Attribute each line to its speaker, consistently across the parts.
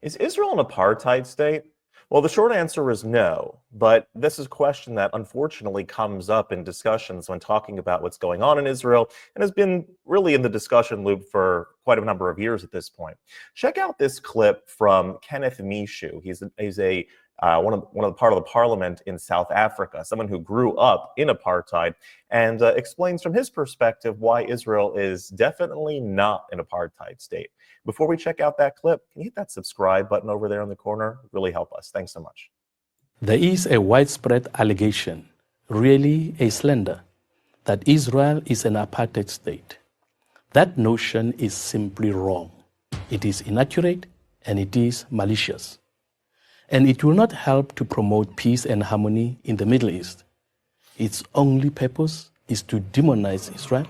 Speaker 1: Is Israel an apartheid state? Well, the short answer is no, but this is a question that unfortunately comes up in discussions when talking about what's going on in Israel and has been really in the discussion loop for quite a number of years at this point. Check out this clip from Kenneth Meshoe. He's one of the part of the parliament in South Africa, someone who grew up in apartheid, and explains from his perspective why Israel is definitely not an apartheid state. Before we check out that clip, can you hit that subscribe button over there in the corner? Really help us. Thanks so much.
Speaker 2: There is a widespread allegation, really a slander, that Israel is an apartheid state. That notion is simply wrong. It is inaccurate and it is malicious. And it will not help to promote peace and harmony in the Middle East. Its only purpose is to demonize Israel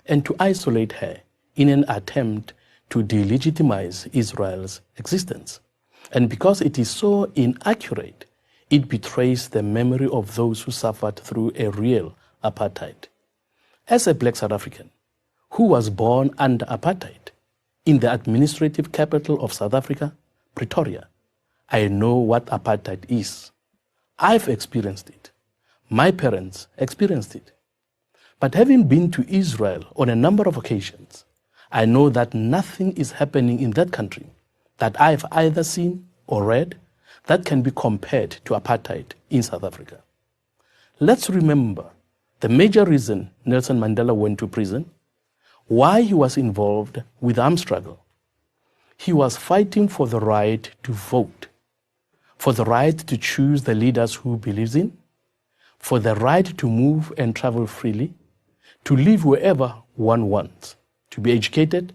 Speaker 2: and to isolate her in an attempt to delegitimize Israel's existence. And because it is so inaccurate, it betrays the memory of those who suffered through a real apartheid. As a black South African who was born under apartheid in the administrative capital of South Africa, Pretoria, I know what apartheid is. I've experienced it. My parents experienced it. But having been to Israel on a number of occasions, I know that nothing is happening in that country that I've either seen or read that can be compared to apartheid in South Africa. Let's remember the major reason Nelson Mandela went to prison, why he was involved with the armed struggle. He was fighting for the right to vote, for the right to choose the leaders who believes in, for the right to move and travel freely, to live wherever one wants, to be educated,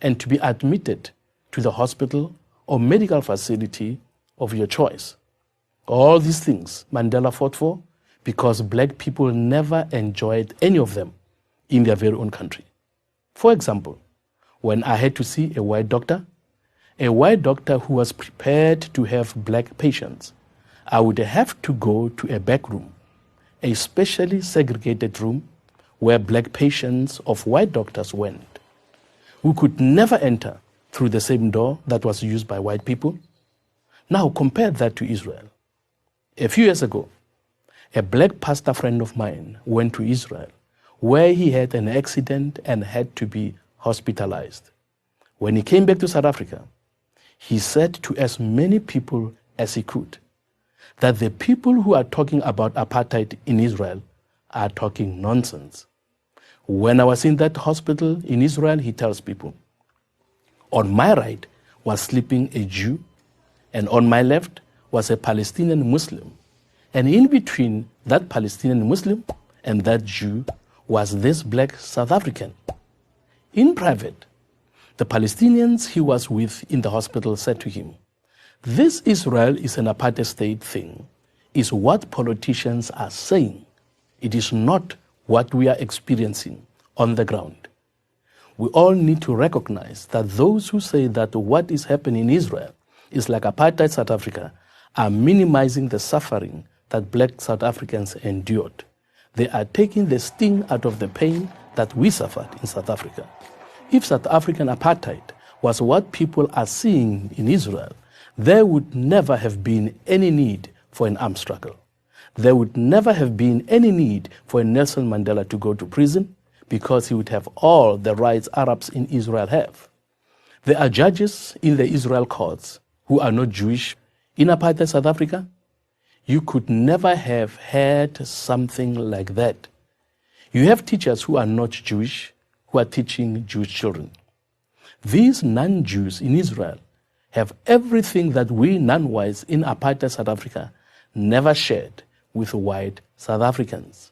Speaker 2: and to be admitted to the hospital or medical facility of your choice. All these things Mandela fought for because black people never enjoyed any of them in their very own country. For example, when I had to see a white doctor who was prepared to have black patients, I would have to go to a back room, a specially segregated room where black patients of white doctors went, who could never enter through the same door that was used by white people. Now compare that to Israel. A few years ago, a black pastor friend of mine went to Israel where he had an accident and had to be hospitalized. When he came back to South Africa, he said to as many people as he could that the people who are talking about apartheid in Israel are talking nonsense. When I was in that hospital in Israel, he tells people, on my right was sleeping a Jew, and on my left was a Palestinian Muslim. And in between that Palestinian Muslim and that Jew was this black South African. In private, the Palestinians he was with in the hospital said to him, this Israel is an apartheid state thing, is what politicians are saying. It is not what we are experiencing on the ground. We all need to recognize that those who say that what is happening in Israel is like apartheid South Africa are minimizing the suffering that black South Africans endured. They are taking the sting out of the pain that we suffered in South Africa. If South African apartheid was what people are seeing in Israel, there would never have been any need for an armed struggle. There would never have been any need for a Nelson Mandela to go to prison because he would have all the rights Arabs in Israel have. There are judges in the Israel courts who are not Jewish in apartheid South Africa. You could never have had something like that. You have teachers who are not Jewish who are teaching Jewish children. These non-Jews in Israel have everything that we non-whites in apartheid South Africa never shared with white South Africans.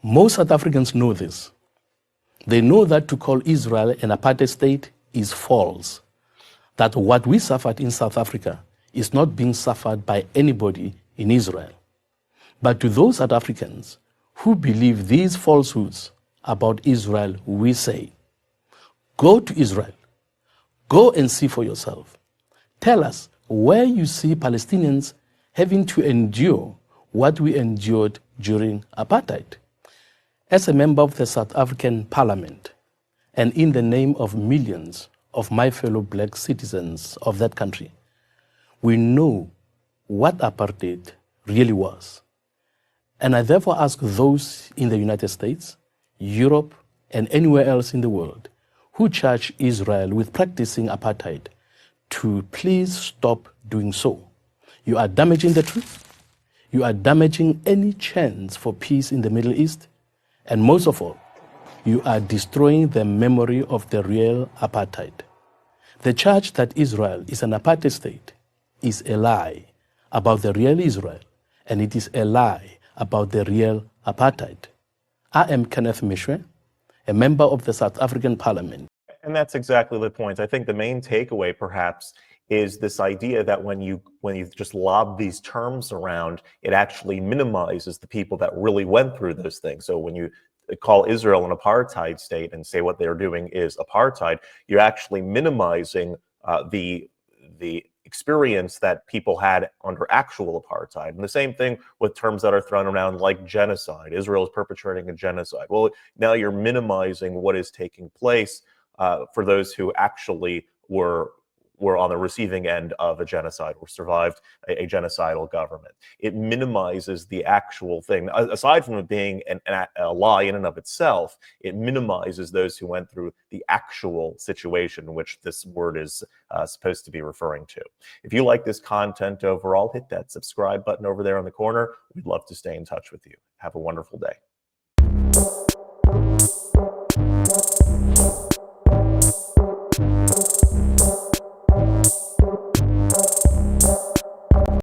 Speaker 2: Most South Africans know this. They know that to call Israel an apartheid state is false. That what we suffered in South Africa is not being suffered by anybody in Israel. But to those South Africans who believe these falsehoods about Israel, we say, go to Israel. Go and see for yourself. Tell us where you see Palestinians having to endure what we endured during apartheid. As a member of the South African Parliament, and in the name of millions of my fellow black citizens of that country, we know what apartheid really was. And I therefore ask those in the United States, Europe, and anywhere else in the world who charge Israel with practicing apartheid to please stop doing so. You are damaging the truth. You are damaging any chance for peace in the Middle East. And most of all, you are destroying the memory of the real apartheid. The charge that Israel is an apartheid state is a lie about the real Israel, and it is a lie about the real apartheid. I am Kenneth Meshoe, a member of the South African Parliament.
Speaker 1: And that's exactly the point. I think the main takeaway, perhaps, is this idea that when you just lob these terms around, it actually minimizes the people that really went through those things. So when you call Israel an apartheid state and say what they're doing is apartheid, you're actually minimizing the experience that people had under actual apartheid. And the same thing with terms that are thrown around like genocide. Israel is perpetrating a genocide. Well, now you're minimizing what is taking place for those who actually were on the receiving end of a genocide or survived a genocidal government. It minimizes the actual thing. Aside from it being a lie in and of itself, it minimizes those who went through the actual situation in which this word is supposed to be referring to. If you like this content overall, hit that subscribe button over there in the corner. We'd love to stay in touch with you. Have a wonderful day.